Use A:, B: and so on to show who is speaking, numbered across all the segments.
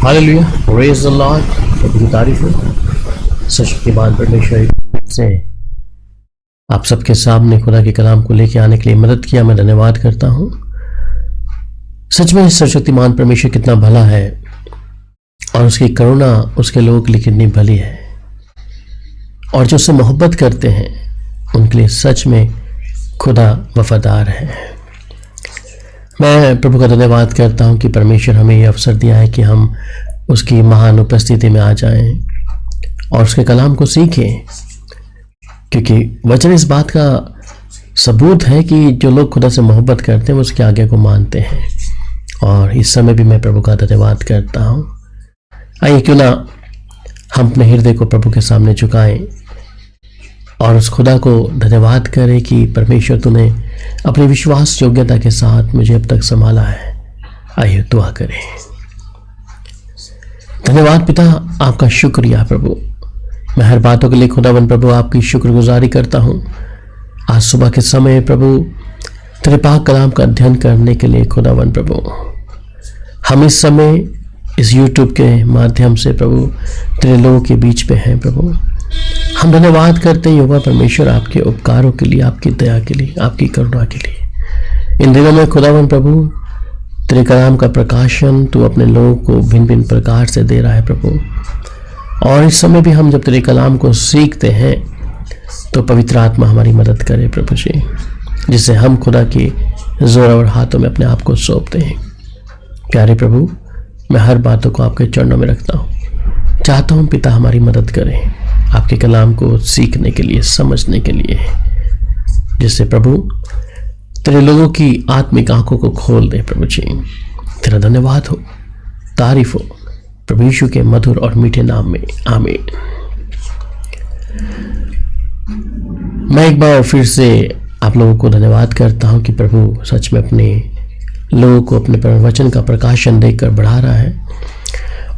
A: Hallelujah, praise the Lord. प्रभु की तारीफ हो। सशक्तिमान परमेश्वर से आप सबके सामने खुदा के कलाम को लेकर आने के लिए मदद किया, मैं धन्यवाद करता हूं। सच में सशक्तिमान परमेश्वर कितना भला है और उसकी करुणा उसके लोगों के लिए कितनी भली है, और जो उससे मोहब्बत करते हैं उनके लिए सच में खुदा वफादार है। मैं प्रभु का धन्यवाद करता हूं कि परमेश्वर हमें यह अवसर दिया है कि हम उसकी महान उपस्थिति में आ जाएं और उसके कलाम को सीखें, क्योंकि वचन इस बात का सबूत है कि जो लोग खुदा से मोहब्बत करते हैं वो उसकी आज्ञा को मानते हैं। और इस समय भी मैं प्रभु का धन्यवाद करता हूं। आइए क्यों ना हम अपने हृदय को प्रभु के सामने झुकाएं और उस खुदा को धन्यवाद करें कि परमेश्वर तूने अपनी विश्वास योग्यता के साथ मुझे अब तक संभाला है। आइए दुआ करें। धन्यवाद पिता, आपका शुक्रिया प्रभु। मैं हर बातों के लिए खुदावन प्रभु आपकी शुक्रगुजारी करता हूँ। आज सुबह के समय प्रभु तेरे पाक कलाम का अध्ययन करने के लिए खुदावन प्रभु हम इस समय इस YouTube के माध्यम से प्रभु तेरे लोगों के बीच पे हैं। प्रभु हम धन्यवाद करते हैं यहोवा परमेश्वर आपके उपकारों के लिए, आपकी दया के लिए, आपकी करुणा के लिए। इन दिनों में खुदावन प्रभु तेरे कलाम का प्रकाशन तू अपने लोगों को भिन्न भिन्न प्रकार से दे रहा है प्रभु। और इस समय भी हम जब तेरे कलाम को सीखते हैं तो पवित्र आत्मा हमारी मदद करे प्रभु जी, जिससे हम खुदा के जोरावर हाथों में अपने आप को सौंपते हैं। प्यारे प्रभु, मैं हर बातों को आपके चरणों में रखता हूँ। चाहता हूँ पिता हमारी मदद करें आपके कलाम को सीखने के लिए, समझने के लिए, जिससे प्रभु तेरे लोगों की आत्मिक आंखों को खोल दे प्रभु जी। तेरा धन्यवाद हो, तारीफ हो प्रभु यीशु के मधुर और मीठे नाम में, आमीन। मैं एक बार फिर से आप लोगों को धन्यवाद करता हूं कि प्रभु सच में अपने लोगों को अपने वचन का प्रकाशन देकर बढ़ा रहा है,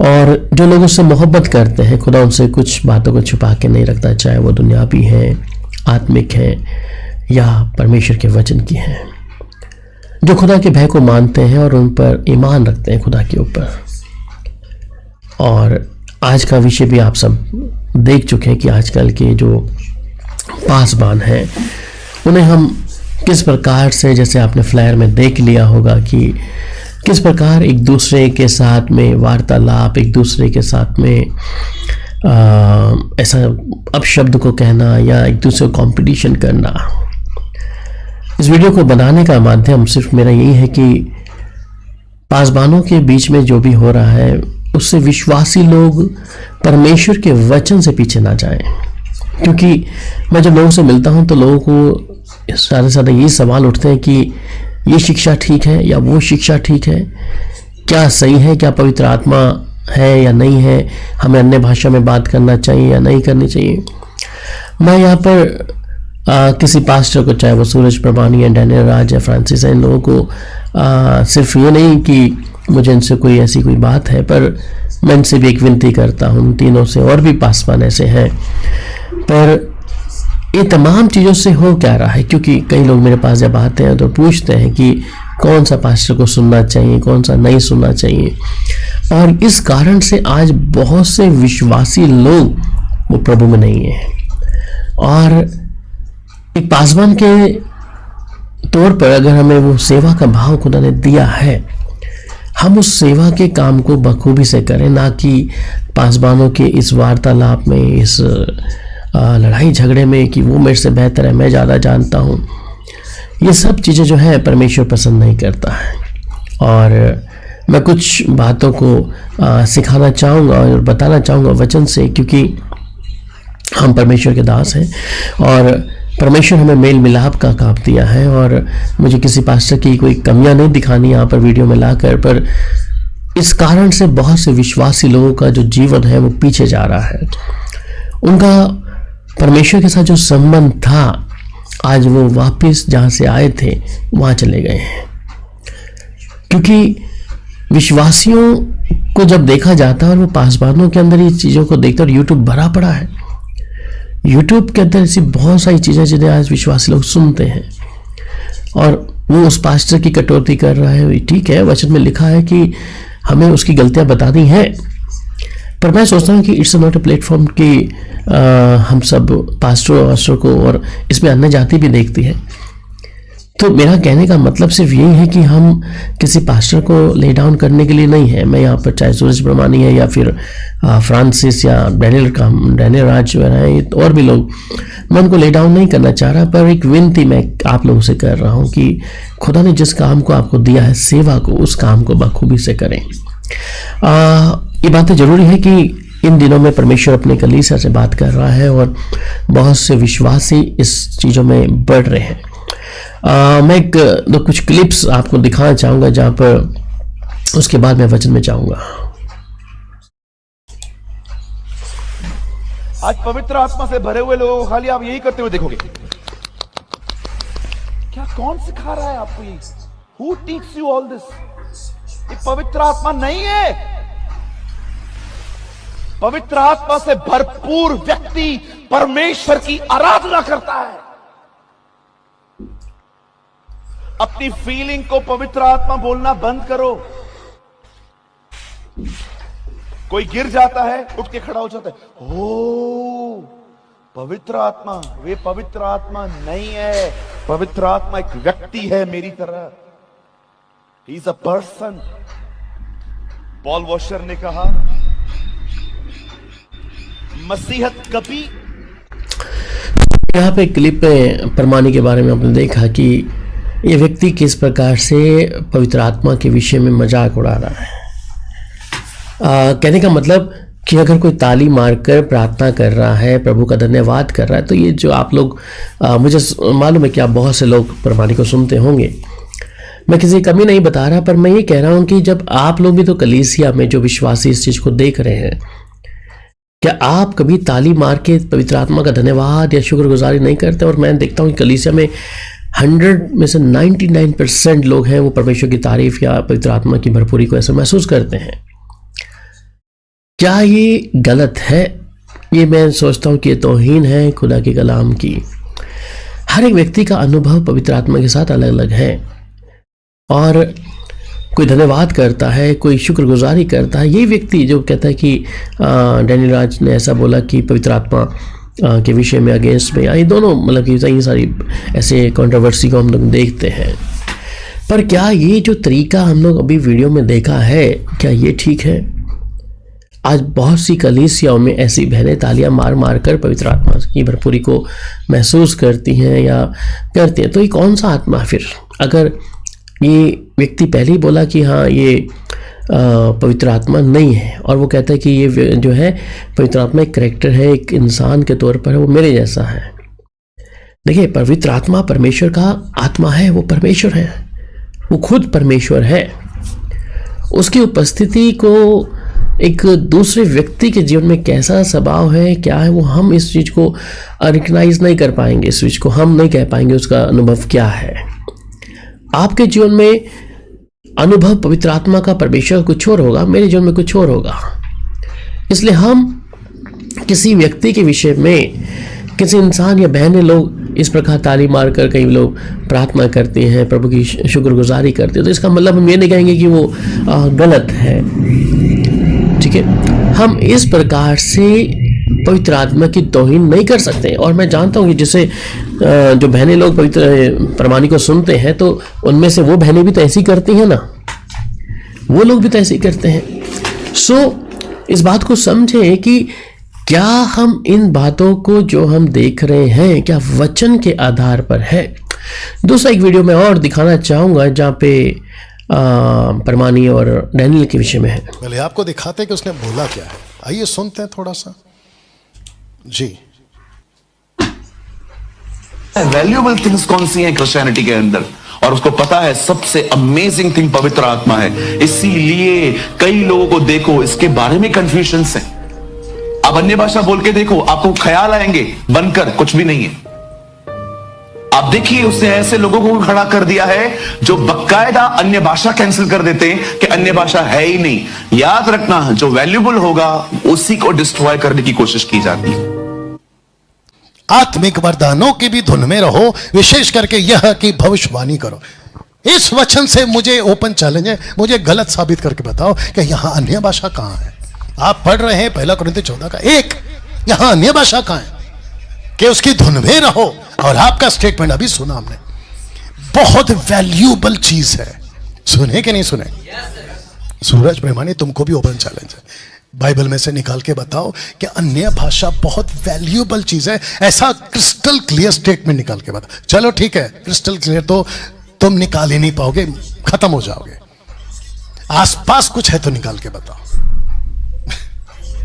A: और जो लोग उससे मोहब्बत करते हैं खुदा उनसे कुछ बातों को छुपा के नहीं रखता, चाहे वो दुनियावी हैं, आत्मिक हैं या परमेश्वर के वचन की हैं। जो खुदा के भय को मानते हैं और उन पर ईमान रखते हैं खुदा के ऊपर। और आज का विषय भी आप सब देख चुके हैं कि आजकल के जो पासबान हैं उन्हें हम किस प्रकार से, जैसे आपने फ्लायर में देख लिया होगा कि किस प्रकार एक दूसरे के साथ में वार्तालाप, एक दूसरे के साथ में ऐसा अपशब्द को कहना या एक दूसरे को कंपटीशन करना। इस वीडियो को बनाने का माध्यम सिर्फ मेरा यही है कि पासबानों के बीच में जो भी हो रहा है उससे विश्वासी लोग परमेश्वर के वचन से पीछे ना जाएं। क्योंकि मैं जब लोगों से मिलता हूं तो लोगों को ज़्यादा से ज़्यादा ये सवाल उठते हैं कि ये शिक्षा ठीक है या वो शिक्षा ठीक है, क्या सही है, क्या पवित्र आत्मा है या नहीं है, हमें अन्य भाषा में बात करना चाहिए या नहीं करनी चाहिए। मैं यहाँ पर किसी पास्टर को, चाहे वो सूरज प्रभानी या डैनियल राज या फ्रांसिस है, इन लोगों को सिर्फ ये नहीं कि मुझे इनसे कोई ऐसी कोई बात है, पर मैं इनसे भी एक विनती करता हूँ, तीनों से और भी पासवान ऐसे हैं। पर ये तमाम चीज़ों से हो क्या रहा है, क्योंकि कई लोग मेरे पास जब आते हैं तो पूछते हैं कि कौन सा पास्टर को सुनना चाहिए, कौन सा नहीं सुनना चाहिए। और इस कारण से आज बहुत से विश्वासी लोग वो प्रभु में नहीं है। और एक पासवान के तौर पर अगर हमें वो सेवा का भाव खुदा ने दिया है, हम उस सेवा के काम को बखूबी से करें, ना कि पासवानों के इस वार्तालाप में, इस लड़ाई झगड़े में कि वो मेरे से बेहतर है, मैं ज़्यादा जानता हूँ। ये सब चीज़ें जो है परमेश्वर पसंद नहीं करता है। और मैं कुछ बातों को सिखाना चाहूँगा और बताना चाहूँगा वचन से, क्योंकि हम परमेश्वर के दास हैं और परमेश्वर हमें मेल मिलाप का काम दिया है। और मुझे किसी पास्टर की कोई कमियां नहीं दिखानी यहाँ पर वीडियो में लाकर, पर इस कारण से बहुत से विश्वासी लोगों का जो जीवन है वो पीछे जा रहा है। उनका परमेश्वर के साथ जो संबंध था, आज वो वापस जहाँ से आए थे वहाँ चले गए हैं। क्योंकि विश्वासियों को जब देखा जाता है और वो पासबानों के अंदर ये चीज़ों को देखकर, यूट्यूब भरा पड़ा है, यूट्यूब के अंदर ऐसी बहुत सारी चीज़ें जिन्हें आज विश्वासी लोग सुनते हैं और वो उस पास्टर की कटौती कर रहा है। ठीक है, वचन में लिखा है कि हमें उसकी गलतियां बता दी हैं। पर मैं सोचता हूँ कि इट्स नॉट अ प्लेटफॉर्म कि हम सब पास्टर को और इसमें अन्य जाति भी देखती है। तो मेरा कहने का मतलब सिर्फ यही है कि हम किसी पास्टर को ले डाउन करने के लिए नहीं है। मैं यहाँ पर चाहे सूरज प्रमाणी है या फिर फ्रांसिस या डैनियल राज है और भी लोग, मैं उनको ले डाउन नहीं करना चाह रहा, पर एक विनती मैं आप लोगों से कर रहा हूँ कि खुदा ने जिस काम को आपको दिया है, सेवा को, उस काम को बखूबी से करें। ये बातें जरूरी है कि इन दिनों में परमेश्वर अपने कलीसिया से बात कर रहा है और बहुत से विश्वासी इस चीज़ों में बढ़ रहे हैं। मैं कुछ क्लिप्स आपको दिखाना चाहूँगा, जहाँ पर उसके बाद मैं वचन में जाऊँगा।
B: आज पवित्र आत्मा से भरे हुए लोगों को खाली आप यही करते हुए देखोगे। क्या कौन सिखा रहा है आपको ये? Who teaches you all this? ये पवित्र आत्मा नहीं है। पवित्र आत्मा से भरपूर व्यक्ति परमेश्वर की आराधना करता है। अपनी फीलिंग को पवित्र आत्मा बोलना बंद करो। कोई गिर जाता है, उठ के खड़ा हो जाता है, ओ पवित्र आत्मा। वे पवित्र आत्मा नहीं है। पवित्र आत्मा एक व्यक्ति है मेरी तरह। He is a person. Paul washer ने कहा, मसीहत कभी।
A: यहाँ पे क्लिप में प्रमाणी के बारे में आपने देखा कि ये व्यक्ति किस प्रकार से पवित्र आत्मा के विषय में मजाक उड़ा रहा है। कहने का मतलब कि अगर कोई ताली मारकर प्रार्थना कर रहा है, प्रभु का धन्यवाद कर रहा है, तो ये जो आप लोग, मुझे मालूम है कि आप बहुत से लोग प्रमाणी को सुनते होंगे, मैं किसी कमी नहीं बता रहा, पर मैं ये कह रहा हूँ कि जब आप लोग भी तो कलीसिया में जो विश्वासी इस चीज़ को देख रहे हैं, क्या आप कभी ताली मार के पवित्र आत्मा का धन्यवाद या शुक्रगुजारी नहीं करते? और मैं देखता हूँ कि कलीसिया में 100 में से 99% लोग हैं वो परमेश्वर की तारीफ या पवित्र आत्मा की भरपूरी को ऐसा महसूस करते हैं। क्या ये गलत है? ये मैं सोचता हूँ कि ये तौहीन है खुदा के कलाम की। हर एक व्यक्ति का अनुभव पवित्र आत्मा के साथ अलग अलग है, और कोई धन्यवाद करता है, कोई शुक्रगुजारी करता है। ये व्यक्ति जो कहता है कि डैनियल राज ने ऐसा बोला कि पवित्र आत्मा के विषय में अगेंस्ट में, ये दोनों मतलब कि ये सारी ऐसे कंट्रोवर्सी को हम लोग देखते हैं। पर क्या ये जो तरीका हम लोग अभी वीडियो में देखा है, क्या ये ठीक है? आज बहुत सी कलीसियाओं में ऐसी बहनें तालियां मार मार कर पवित्र आत्मा की भरपूरी को महसूस करती हैं या करती हैं। तो ये कौन सा आत्मा फिर? अगर ये व्यक्ति पहले ही बोला कि हाँ ये पवित्र आत्मा नहीं है, और वो कहता है कि ये जो है पवित्र आत्मा एक कैरेक्टर है, एक इंसान के तौर पर है, वो मेरे जैसा है। देखिए, पवित्र आत्मा परमेश्वर का आत्मा है, वो परमेश्वर है, वो खुद परमेश्वर है। उसकी उपस्थिति को एक दूसरे व्यक्ति के जीवन में कैसा स्वभाव है, क्या है, वो हम इस चीज़ को रिकग्नाइज नहीं कर पाएंगे, इस चीज़ को हम नहीं कह पाएंगे उसका अनुभव क्या है। आपके जीवन में अनुभव पवित्र आत्मा का परमेश्वर कुछ और होगा, मेरे जीवन में कुछ और होगा। इसलिए हम किसी व्यक्ति के विषय में, किसी इंसान या बहनें लोग इस प्रकार ताली मारकर कई लोग प्रार्थना करते हैं, प्रभु की शुक्रगुजारी करते हैं, तो इसका मतलब हम ये नहीं कहेंगे कि वो गलत है। ठीक है, हम इस प्रकार से पवित्र आत्मा की तौहीन नहीं कर सकते। और मैं जानता हूँ कि जैसे जो बहनें लोग पवित्र प्रमाणी को सुनते हैं, तो उनमें से वो बहनें भी तो ऐसी करती हैं ना, वो लोग भी तो ऐसे ही करते हैं। सो इस बात को समझें कि क्या हम इन बातों को जो हम देख रहे हैं, क्या वचन के आधार पर है। दूसरा एक वीडियो मैं और दिखाना चाहूँगा जहाँ पे प्रमाणी और डैनियल के विषय में है।
C: पहले आपको दिखाते हैं कि उसने बोला क्या है, आइए सुनते हैं थोड़ा सा जी।
D: वैल्यूएबल थिंग्स कौन सी हैं क्रिश्चियनिटी के अंदर, और उसको पता है सबसे अमेजिंग थिंग पवित्र आत्मा है। इसीलिए कई लोगों को देखो इसके बारे में कंफ्यूजन्स हैं। आप अन्य भाषा बोल के देखो, आपको ख्याल आएंगे बनकर कुछ भी नहीं है। आप देखिए उसने ऐसे लोगों को खड़ा कर दिया है जो बकायदा अन्य भाषा कैंसिल कर देते हैं कि अन्य भाषा है ही नहीं। याद रखना, जो वैल्यूएबल होगा उसी को डिस्ट्रॉय करने की कोशिश की जाती है।
C: आत्मिक वरदानों की भी धुन में रहो, विशेष करके यह कि भविष्यवाणी करो। इस वचन से मुझे ओपन चैलेंज है, मुझे गलत साबित करके बताओ कि यहां अन्य भाषा कहां है। आप पढ़ रहे हैं 1 कुरिन्थियों 14 का 1, यहां अन्य भाषा कहां है कि उसकी धुन में रहो। और आपका स्टेटमेंट अभी सुना हमने, बहुत वैल्यूएबल चीज है। सुने कि नहीं सुने? सूरज प्रेमानी, तुमको भी ओपन चैलेंज है, बाइबल में से निकाल के बताओ कि अन्य भाषा बहुत वैल्यूएबल चीज है। ऐसा क्रिस्टल क्लियर स्टेटमेंट निकाल के बताओ। चलो ठीक है, क्रिस्टल क्लियर तो तुम निकाल ही नहीं पाओगे, खत्म हो जाओगे। आसपास कुछ है तो निकाल के बताओ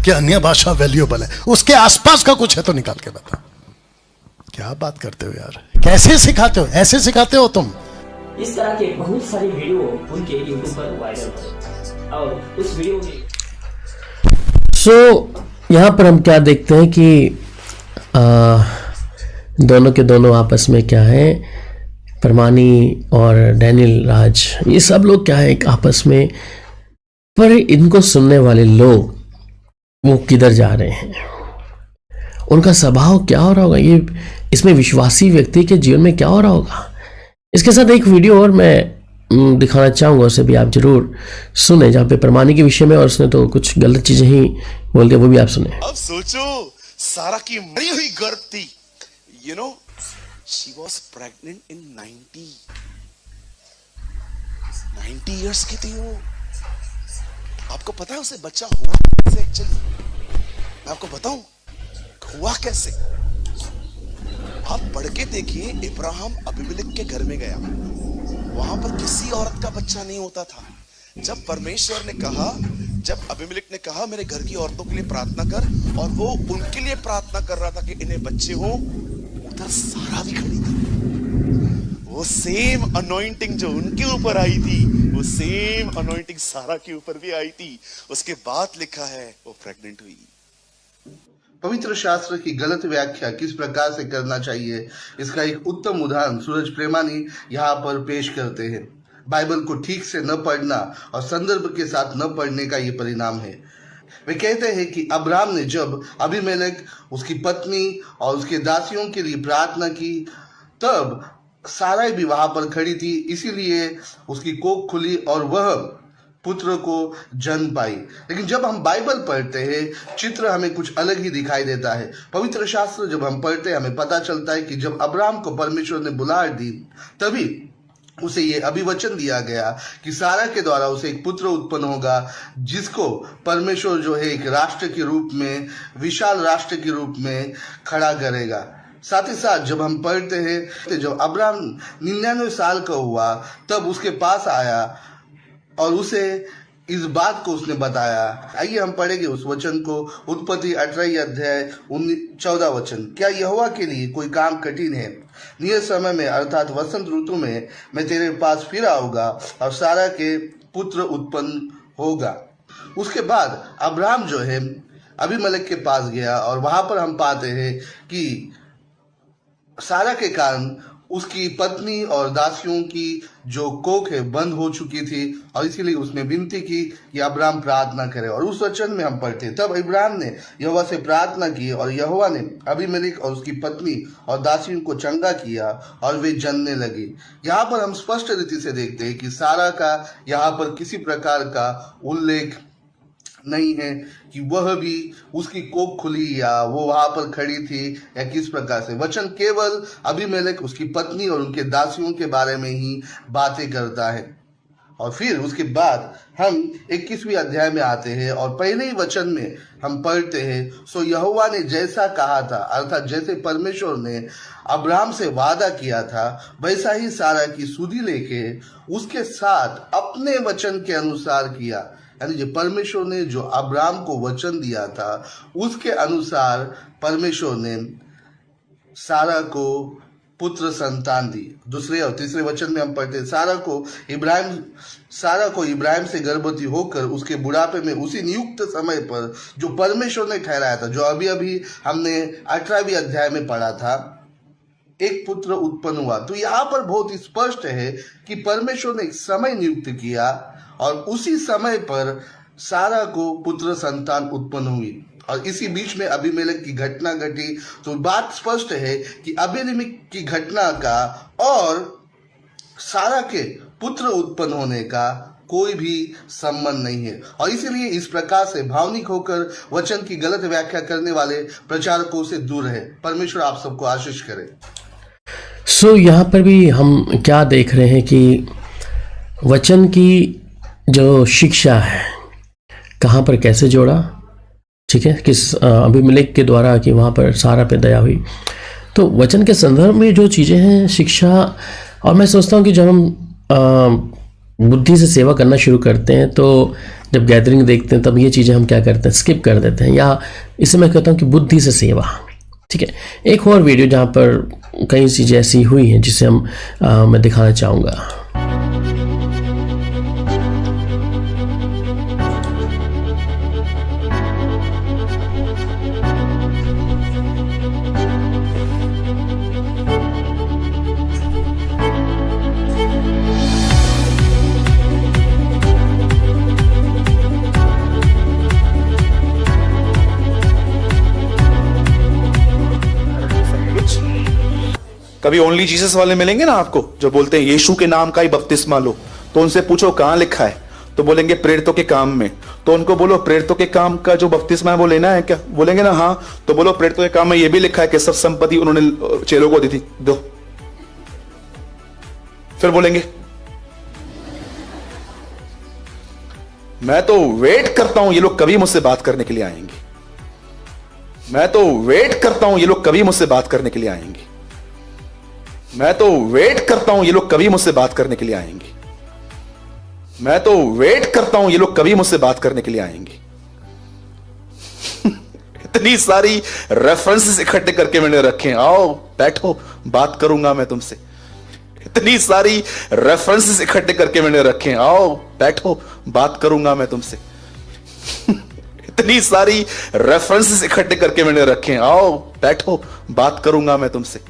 C: कि अन्य भाषा वैल्यूएबल है, उसके आसपास का कुछ है तो निकाल के बताओ। क्या बात करते हो यार, कैसे सिखाते हो? ऐसे सिखाते हो तुम?
E: इस तरह के बहुत सारे वीडियो उनके यूट्यूब पर वायरल है और उस वीडियो में
A: यहाँ पर हम क्या देखते हैं कि दोनों के दोनों आपस में क्या है, परमानी और डैनियल राज, ये सब लोग क्या है एक आपस में, पर इनको सुनने वाले लोग वो किधर जा रहे हैं, उनका स्वभाव क्या हो रहा होगा, ये इसमें विश्वासी व्यक्ति के जीवन में क्या हो रहा होगा। इसके साथ एक वीडियो और मैं दिखाना चाहूँगा, उसे भी आप जरूर सुने, जहाँ पे परमानी के विषय में, और उसने तो कुछ गलत चीज़ें ही बोल दिया, वो भी आप सुने।
F: अब सोचो, सारा की मरी हुई गर्भ थी, you know, she was pregnant in 90 years की थी वो। आपको पता है उसे बच्चा हुआ कैसे? एक्चुअली मैं आपको बताऊं हुआ कैसे। आप पढ़ के देखिए, इब्राहिम अबीमेलेक के घर में गया, वहां पर किसी औरत का बच्चा नहीं होता था। जब परमेश्वर ने कहा, जब अबीमेलेक ने कहा मेरे घर की औरतों के लिए प्रार्थना कर, और वो उनके लिए प्रार्थना कर रहा था कि इन्हें बच्चे हो, उधर सारा भी खड़ी थी। वो सेम अनॉइंटिंग जो उनके ऊपर आई थी, वो सेम अनॉइंटिंग सारा के ऊपर भी आई थी। उसके बाद लिखा है वो प्रेग्नेंट हुई।
G: पवित्र शास्त्र की गलत व्याख्या किस प्रकार से करना चाहिए, इसका एक उत्तम उदाहरण सूरज प्रेमानी यहाँ पर पेश करते हैं। बाइबल को ठीक से न पढ़ना और संदर्भ के साथ न पढ़ने का ये परिणाम है। वे कहते हैं कि अब्राहम ने जब अबीमेलेक, उसकी पत्नी और उसके दासियों के लिए प्रार्थना की, तब साराई भी वहां पर खड़ी थी, इसीलिए उसकी कोख खुली और वह पुत्र को जन्म पाई। लेकिन जब हम बाइबल पढ़ते हैं, चित्र हमें कुछ अलग ही दिखाई देता है। पवित्र शास्त्र जब हम पढ़ते हैं, हमें पता चलता है कि जब अब्राहम को परमेश्वर ने बुलाहट दी, तभी उसे ये अभिवचन दिया गया कि सारा के द्वारा उसे एक पुत्र उत्पन्न होगा, जिसको परमेश्वर जो है एक राष्ट्र के रूप में, विशाल राष्ट्र के रूप में खड़ा करेगा। साथ ही साथ जब हम पढ़ते हैं, जब अब्राहम 99 साल का हुआ, तब उसके पास आया और उसे इस बात को उसने बताया। आइए हम पढ़ेंगे उस वचन को, उत्पत्ति 18 अध्याय 14 वचन। क्या यहोवा के लिए कोई काम कठिन है? नियत समय में अर्थात वसंत ऋतु में मैं तेरे पास फिर आऊंगा और सारा के पुत्र उत्पन्न होगा। उसके बाद अब्राहम जो है अबीमेलेक के पास गया, और वहां पर हम पाते हैं कि सारा के कारण उसकी पत्नी और दासियों की जो कोख है बंद हो चुकी थी, और इसीलिए उसने विनती की कि अब्राहम प्रार्थना करे। और उस वचन में हम पढ़ते, तब इब्राहिम ने यहोवा से प्रार्थना की और यहोवा ने अबीमेलेक और उसकी पत्नी और दासियों को चंगा किया और वे जनने लगे। यहाँ पर हम स्पष्ट रीति से देखते हैं कि सारा का यहाँ पर किसी प्रकार का उल्लेख नहीं है कि वह भी उसकी कोख खुली या वो वहां पर खड़ी थी या किस प्रकार से। वचन केवल अबीमेलेक, उसकी पत्नी और उनके दासियों के बारे में ही बातें करता है। और फिर उसके बाद हम 21वें अध्याय में आते हैं और पहले ही वचन में हम पढ़ते हैं, सो यहोवा ने जैसा कहा था, अर्थात जैसे परमेश्वर ने अब्राहम से वादा किया था, वैसा ही सारा की सुधि लेके उसके साथ अपने वचन के अनुसार किया। यानी जो परमेश्वर ने जो अब्राहम को वचन दिया था, उसके अनुसार परमेश्वर ने सारा को पुत्र संतान दी। दूसरे और तीसरे वचन में हम पढ़ते हैं, सारा को इब्राहिम से गर्भवती होकर उसके बुढ़ापे में उसी नियुक्त समय पर जो परमेश्वर ने ठहराया था, जो अभी अभी हमने 18वें अध्याय में पढ़ा था, एक पुत्र उत्पन्न हुआ। तो यहाँ पर बहुत स्पष्ट है कि परमेश्वर ने एक समय नियुक्त किया और उसी समय पर सारा को पुत्र संतान उत्पन्न हुई। और इसी बीच में अबीमेलेक की घटना घटी। तो बात स्पष्ट है कि अबीमेलेक की घटना का और सारा के पुत्र उत्पन्न होने का कोई भी संबंध नहीं है। और इसीलिए इस प्रकार से भावनिक होकर वचन की गलत व्याख्या करने वाले प्रचारकों से दूर रहे। परमेश्वर आप सबको आशीष करे।
A: सो यहाँ पर भी हम क्या देख रहे हैं कि वचन की जो शिक्षा है कहाँ पर कैसे जोड़ा, ठीक है, किस अभिमेलेक के द्वारा कि वहाँ पर सारा पे दया हुई। तो वचन के संदर्भ में जो चीज़ें हैं शिक्षा, और मैं सोचता हूँ कि जब हम बुद्धि से सेवा करना शुरू करते हैं तो जब गैदरिंग देखते हैं तब ये चीज़ें हम क्या करते हैं, स्किप कर देते हैं, या इसे मैं कहता हूँ कि बुद्धि से सेवा, ठीक है। एक और वीडियो जहाँ पर कई चीज़ें ऐसी हुई हैं जिसे मैं दिखाना चाहूँगा।
B: कभी ओनली जीसस वाले मिलेंगे ना आपको, जो बोलते हैं यीशु के नाम का ही बपतिस्मा लो, तो उनसे पूछो कहां लिखा है, तो बोलेंगे प्रेरितों के काम में। तो उनको बोलो प्रेरितों के काम का जो बपतिस्मा है वो लेना है क्या, बोलेंगे ना हाँ, तो बोलो प्रेरितों के काम में ये भी लिखा है कि सब संपत्ति उन्होंने चेलों को दी थी, दो। फिर बोलेंगे मैं तो वेट करता हूं ये लोग कभी मुझसे बात करने के लिए आएंगे, मैं तो वेट करता हूं ये लोग कभी मुझसे बात करने के लिए आएंगे, मैं तो वेट करता हूं ये लोग कभी मुझसे बात करने के लिए आएंगे, मैं तो वेट करता हूं ये लोग कभी मुझसे बात करने के लिए आएंगे। इतनी सारी रेफरेंसेस इकट्ठे करके मैंने रखे, आओ बैठो बात करूंगा मैं तुमसे। इतनी सारी रेफरेंसेस इकट्ठे करके मैंने रखे, आओ बैठो बात करूंगा मैं तुमसे। इतनी सारी रेफरेंसेस इकट्ठे करके मैंने रखे, आओ बैठो बात करूंगा मैं तुमसे।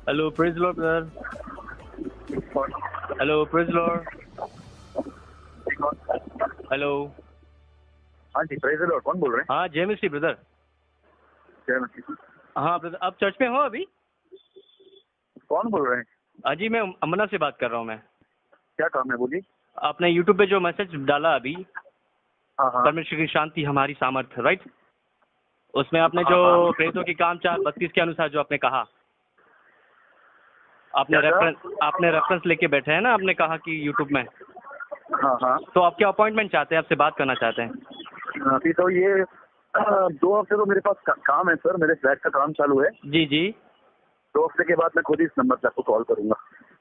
H: Hello, praise Lord, brother. Hello, praise Lord. Hello.
I: हाँ जी, प्रेज द लॉर्ड। कौन बोल रहे हैं?
H: हाँ, जय मसीह ब्रदर।
I: जय मसीह।
H: हाँ ब्रदर, आप चर्च में हो अभी?
I: कौन बोल रहे हैं?
H: हाँ जी, मैं अमना से बात कर रहा हूँ मैं।
I: क्या काम है, बोलिए।
H: आपने यूट्यूब पे जो मैसेज डाला अभी,
I: हाँ हाँ
H: परमेश्वर की शांति हमारी सामर्थ्य, राइट? उसमें आपने जो प्रेरितों की काम 4:32 के अनुसार जो आपने कहा, आपने रेफरेंस लेके बैठे हैं ना, आपने कहा कि यूट्यूब में।
I: हाँ हाँ।
H: तो आप क्या अपॉइंटमेंट चाहते हैं, आपसे बात करना चाहते हैं?
I: अभी तो ये 2 हफ्ते तो मेरे पास काम है सर, मेरे फ्लैट का काम चालू है।
H: जी जी।
I: 2 हफ्ते के बाद मैं खुद ही इस नंबर से आपको कॉल करूंगा।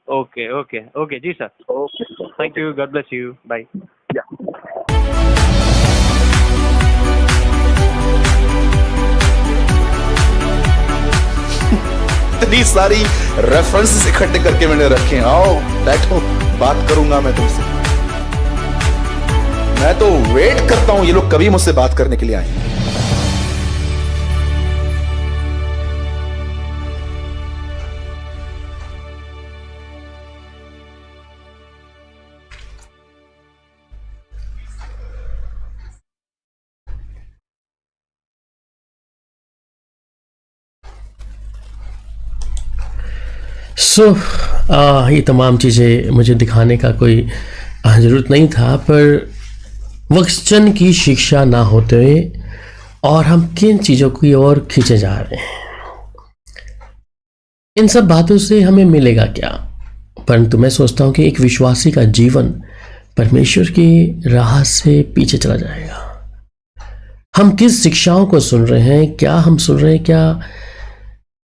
H: Okay okay okay ji sir.
I: Okay,
H: thank you, God bless you, bye.
I: या
B: इतनी सारी रेफरेंसेस इकट्ठे करके मैंने रखे, आओ बैठो बात करूंगा मैं तुमसे। मैं तो वेट करता हूं ये लोग कभी मुझसे बात करने के लिए आएंगे।
A: ये तमाम चीज़ें मुझे दिखाने का कोई ज़रूरत नहीं था, पर वचन की शिक्षा ना होते हुए और हम किन चीज़ों की ओर खींचे जा रहे हैं, इन सब बातों से हमें मिलेगा क्या? परंतु मैं सोचता हूँ कि एक विश्वासी का जीवन परमेश्वर की राह से पीछे चला जाएगा। हम किस शिक्षाओं को सुन रहे हैं, क्या हम सुन रहे हैं क्या?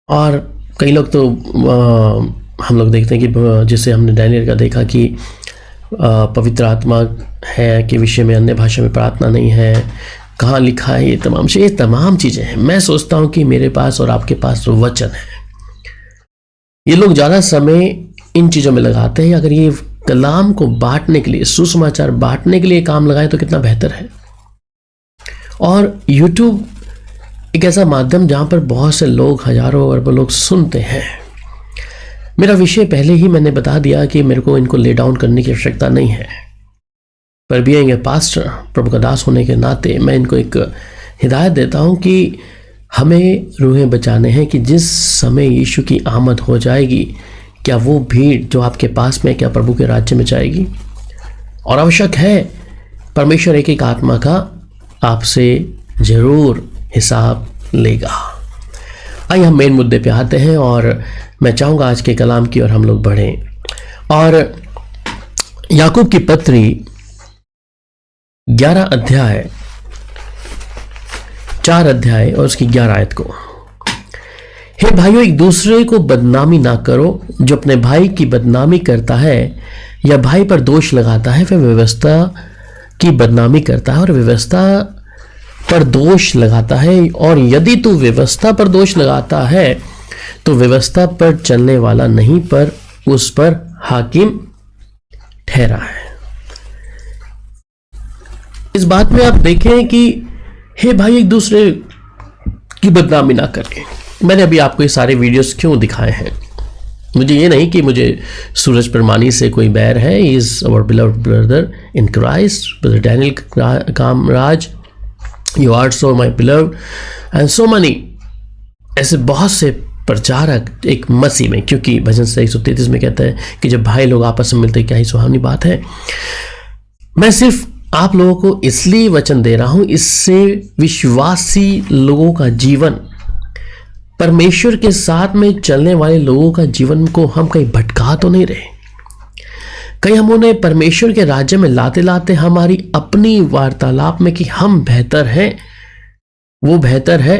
A: और कई लोग तो हम लोग देखते हैं कि जैसे हमने डैनियल का देखा कि पवित्र आत्मा है के विषय में अन्य भाषा में प्रार्थना नहीं है, कहाँ लिखा है, ये तमाम चीज़ें हैं। मैं सोचता हूँ कि मेरे पास और आपके पास तो वचन है। ये लोग ज़्यादा समय इन चीज़ों में लगाते हैं। अगर ये कलाम को बांटने के लिए, सुसमाचार बांटने के लिए काम लगाए तो कितना बेहतर है। और YouTube एक ऐसा माध्यम जहाँ पर बहुत से लोग, हजारों अरबों लोग सुनते हैं। मेरा विषय पहले ही मैंने बता दिया कि मेरे को इनको ले डाउन करने की आवश्यकता नहीं है, पर बीइंग ए पास्टर, प्रभु का दास होने के नाते मैं इनको एक हिदायत देता हूँ कि हमें रूहें बचाने हैं कि जिस समय यीशु की आमद हो जाएगी, क्या वो भीड़ जो आपके पास में क्या प्रभु के राज्य में जाएगी? और आवश्यक है, परमेश्वर एक एक आत्मा का आपसे जरूर हिसाब लेगा। आइए हम मेन मुद्दे पे आते हैं और मैं चाहूँगा आज के कलाम की ओर हम लोग बढ़ें और याकूब की पत्री 11 अध्याय 4 अध्याय और उसकी 11 आयत को, हे भाइयों, एक दूसरे को बदनामी ना करो। जो अपने भाई की बदनामी करता है या भाई पर दोष लगाता है, वह व्यवस्था की बदनामी करता है और व्यवस्था पर दोष लगाता है। और यदि तू व्यवस्था पर दोष लगाता है तो व्यवस्था पर चलने वाला नहीं, पर उस पर हाकिम ठहरा है। इस बात में आप देखें कि हे भाई, एक दूसरे की बदनामी ना करें। मैंने अभी आपको ये सारे वीडियोस क्यों दिखाए हैं? मुझे ये नहीं कि मुझे सूरज परमानी से कोई बैर है। Is our beloved brother in Christ, brother Daniel Kamaraj, you are so my beloved, and so many ऐसे बहुत से प्रचारक एक मसीह में, क्योंकि भजन 133 में कहता है कि जब भाई लोग आपस में मिलते हैं, क्या ही सुहावनी बात है। मैं सिर्फ आप लोगों को इसलिए वचन दे रहा हूं, इससे विश्वासी लोगों का जीवन, परमेश्वर के साथ में चलने वाले लोगों का जीवन को हम कहीं भटका तो नहीं रहे। कहीं हम उन्हें परमेश्वर के राज्य में लाते लाते हमारी अपनी वार्तालाप में कि हम बेहतर हैं, वो बेहतर है,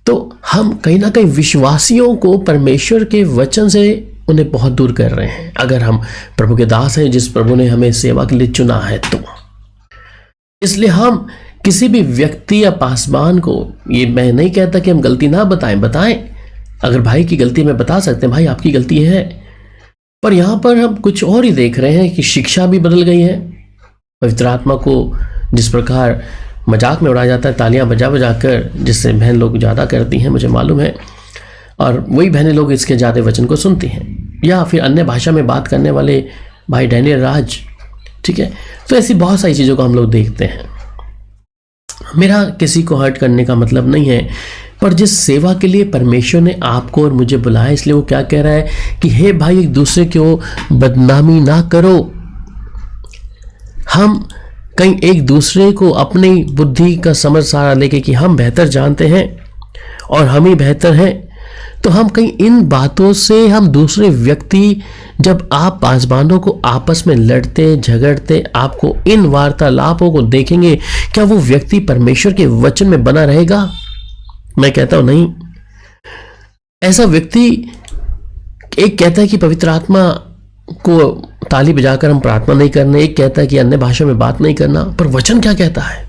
A: तो हम कहीं ना कहीं विश्वासियों को परमेश्वर के वचन से उन्हें बहुत दूर कर रहे हैं। अगर हम प्रभु के दास हैं, जिस प्रभु ने हमें सेवा के लिए चुना है, तो इसलिए हम किसी भी व्यक्ति या पासवान को, ये मैं नहीं कहता कि हम गलती ना बताएं। अगर भाई की गलती में बता सकते हैं, भाई आपकी गलती है, पर यहां पर हम कुछ और ही देख रहे हैं कि शिक्षा भी बदल गई है। पवित्र आत्मा को जिस प्रकार मजाक में उड़ाया जाता है, तालियां बजा बजा कर, जिससे बहन लोग ज़्यादा करती हैं, मुझे मालूम है, और वही बहनें लोग इसके ज़्यादा वचन को सुनती हैं। या फिर अन्य भाषा में बात करने वाले भाई डैनियल राज, ठीक है। तो ऐसी बहुत सारी चीज़ों को हम लोग देखते हैं। मेरा किसी को हर्ट करने का मतलब नहीं है, पर जिस सेवा के लिए परमेश्वर ने आपको और मुझे बुलाया, इसलिए वो क्या कह रहा है कि हे भाई, एक दूसरे को बदनामी ना करो। हम कहीं एक दूसरे को अपनी बुद्धि का समझ सारा लेके कि हम बेहतर जानते हैं और हम ही बेहतर हैं, तो हम कहीं इन बातों से हम दूसरे व्यक्ति, जब आप पासवानों को आपस में लड़ते झगड़ते, आपको इन वार्तालापों को देखेंगे, क्या वो व्यक्ति परमेश्वर के वचन में बना रहेगा? मैं कहता हूं नहीं। ऐसा व्यक्ति एक कहता है कि पवित्र आत्मा को ताली बजाकर हम प्रार्थना नहीं करने, एक कहता है कि अन्य भाषा में बात नहीं करना, पर वचन क्या कहता है?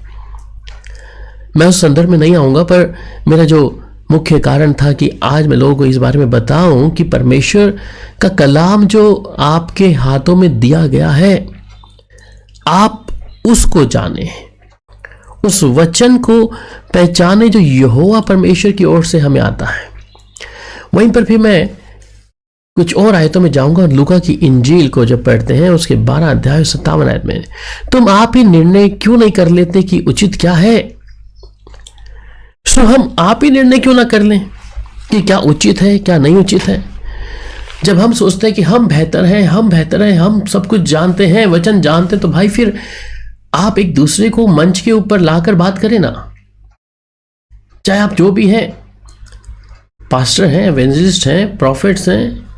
A: मैं उस संदर्भ में नहीं आऊंगा, पर मेरा जो मुख्य कारण था कि आज मैं लोगों को इस बारे में बताऊं कि परमेश्वर का कलाम जो आपके हाथों में दिया गया है, आप उसको जाने, उस वचन को पहचाने जो यहोवा परमेश्वर की ओर से हमें आता है। वहीं पर फिर मैं कुछ और आयतों में जाऊंगा। लूका की इंजील को जब पढ़ते हैं, उसके 12 अध्याय 57 आयत में, तुम आप ही निर्णय क्यों नहीं कर लेते कि उचित क्या है? सो हम आप ही निर्णय क्यों ना कर लें कि क्या उचित है, क्या नहीं उचित है? जब हम सोचते हैं कि हम बेहतर हैं, हम सब कुछ जानते हैं, वचन जानते हैं, तो भाई फिर आप एक दूसरे को मंच के ऊपर लाकर बात करें ना। चाहे आप जो भी हैं, पास्टर हैं, एवेंजलिस्ट हैं, प्रॉफिट्स हैं,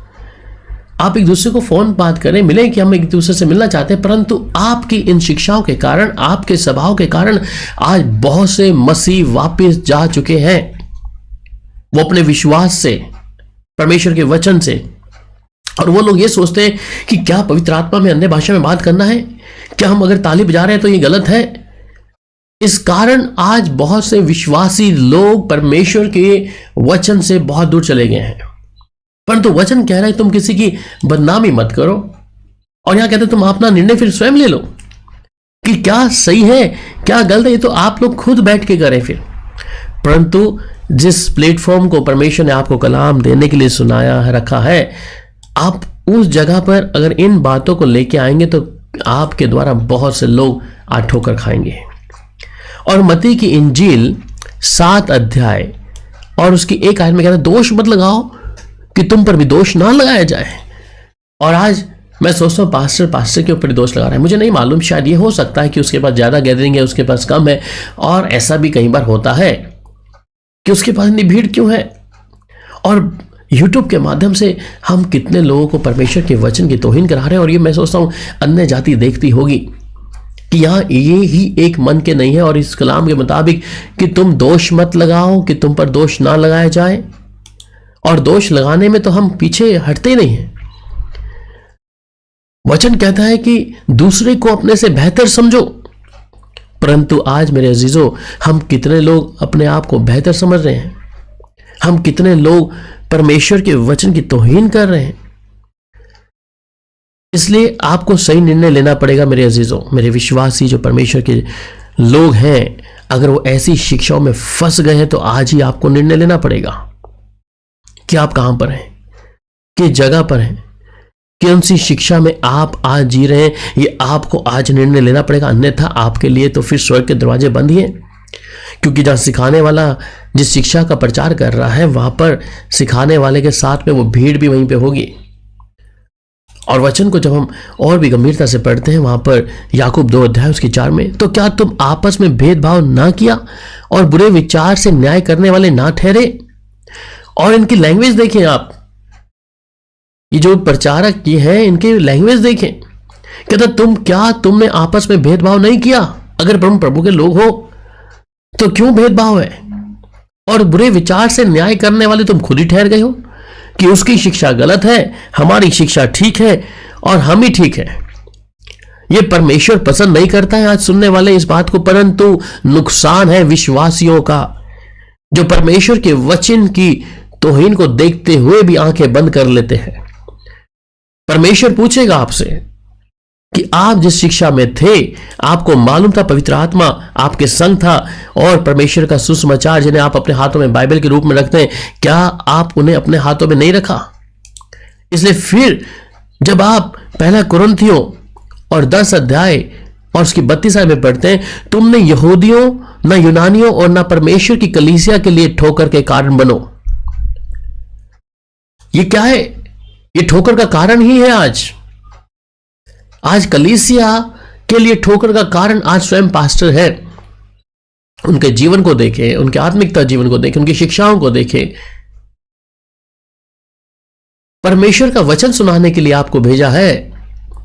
A: आप एक दूसरे को फोन बात करें, मिलें कि हम एक दूसरे से मिलना चाहते हैं। परंतु आपकी इन शिक्षाओं के कारण, आपके स्वभाव के कारण आज बहुत से मसीह वापस जा चुके हैं। वो अपने विश्वास से, परमेश्वर के वचन से, और वो लोग ये सोचते हैं कि क्या पवित्र आत्मा में अन्य भाषा में बात करना है? क्या हम अगर ताली बजा रहे हैं तो ये गलत है? इस कारण आज बहुत से विश्वासी लोग परमेश्वर के वचन से बहुत दूर चले गए हैं। परंतु वचन कह रहा है तुम किसी की बदनामी मत करो, और यहां कहते तुम अपना निर्णय फिर स्वयं ले लो। कि क्या सही है क्या गलत है, ये तो आप लोग खुद बैठ के करें फिर। परंतु जिस प्लेटफॉर्म को परमेश्वर ने आपको कलाम देने के लिए सुनाया है रखा है, आप उस जगह पर अगर इन बातों को लेके आएंगे तो आपके द्वारा बहुत से लोग आज ठोकर खाएंगे। और मत्ती की इंजील 7 अध्याय और उसकी 1 आयत में कहता है, दोष मत लगाओ कि तुम पर भी दोष ना लगाया जाए। और आज मैं सोचता हूँ पास्टर के ऊपर दोष लगा रहा है। मुझे नहीं मालूम, शायद ये हो सकता है कि उसके पास ज़्यादा गैदरिंग है, उसके पास कम है, और ऐसा भी कई बार होता है कि उसके पास इतनी भीड़ क्यों है। और यूट्यूब के माध्यम से हम कितने लोगों को परमेश्वर के वचन की तौहीन करा रहे हैं, और ये मैं सोचता हूँ अन्य जाति देखती होगी कि यहाँ ये ही एक मन के नहीं है। और इस कलाम के मुताबिक कि तुम दोष मत लगाओ कि तुम पर दोष ना लगाया जाए, और दोष लगाने में तो हम पीछे हटते ही नहीं हैं। वचन कहता है कि दूसरे को अपने से बेहतर समझो। परंतु आज मेरे अजीजों, हम कितने लोग अपने आप को बेहतर समझ रहे हैं? हम कितने लोग परमेश्वर के वचन की तौहीन कर रहे हैं? इसलिए आपको सही निर्णय लेना पड़ेगा मेरे अजीजों, मेरे विश्वासी जो परमेश्वर के लोग हैं। अगर वो ऐसी शिक्षाओं में फंस गए हैं तो आज ही आपको निर्णय लेना पड़ेगा कि आप कहां पर हैं, किस जगह पर हैं, कौन सी शिक्षा में आप आज जी रहे हैं। ये आपको आज निर्णय लेना पड़ेगा, अन्यथा आपके लिए तो फिर स्वर्ग के दरवाजे बंद ही हैं। क्योंकि जहां सिखाने वाला जिस शिक्षा का प्रचार कर रहा है, वहां पर सिखाने वाले के साथ में वो भीड़ भी वहीं पे होगी। और वचन को जब हम और भी गंभीरता से पढ़ते हैं, वहां पर याकूब 2 अध्याय उसकी 4 में, तो क्या तुम आपस में भेदभाव ना किया और बुरे विचार से न्याय करने वाले ना ठहरे। और इनकी लैंग्वेज देखें आप, ये जो प्रचारक ये हैं इनकी लैंग्वेज देखें। कहता तुमने आपस में भेदभाव नहीं किया। अगर तुम प्रभु के लोग हो तो क्यों भेदभाव है? और बुरे विचार से न्याय करने वाले तुम खुद ही ठहर गए हो कि उसकी शिक्षा गलत है, हमारी शिक्षा ठीक है और हम ही ठीक है। ये परमेश्वर पसंद नहीं करता है आज सुनने वाले इस बात को, परंतु नुकसान है विश्वासियों का जो परमेश्वर के वचन की तौहीन को देखते हुए भी आंखें बंद कर लेते हैं। परमेश्वर पूछेगा आपसे कि आप जिस शिक्षा में थे, आपको मालूम था पवित्र आत्मा आपके संग था, और परमेश्वर का सुसमाचार जिन्हें आप अपने हाथों में बाइबल के रूप में रखते हैं, क्या आप उन्हें अपने हाथों में नहीं रखा? इसलिए फिर जब आप 1 कुरिन्थियों और 10 अध्याय और उसकी 32 आयत में पढ़ते हैं, तुमने यहूदियों न यूनानियों और न परमेश्वर की कलीसिया के लिए ठोकर के कारण बनो। ये क्या है? ये ठोकर का कारण ही है। आज कलीसिया के लिए ठोकर का कारण आज स्वयं पास्टर है। उनके जीवन को देखें, उनके आत्मिकता जीवन को देखें, उनकी शिक्षाओं को देखें। परमेश्वर का वचन सुनाने के लिए आपको भेजा है।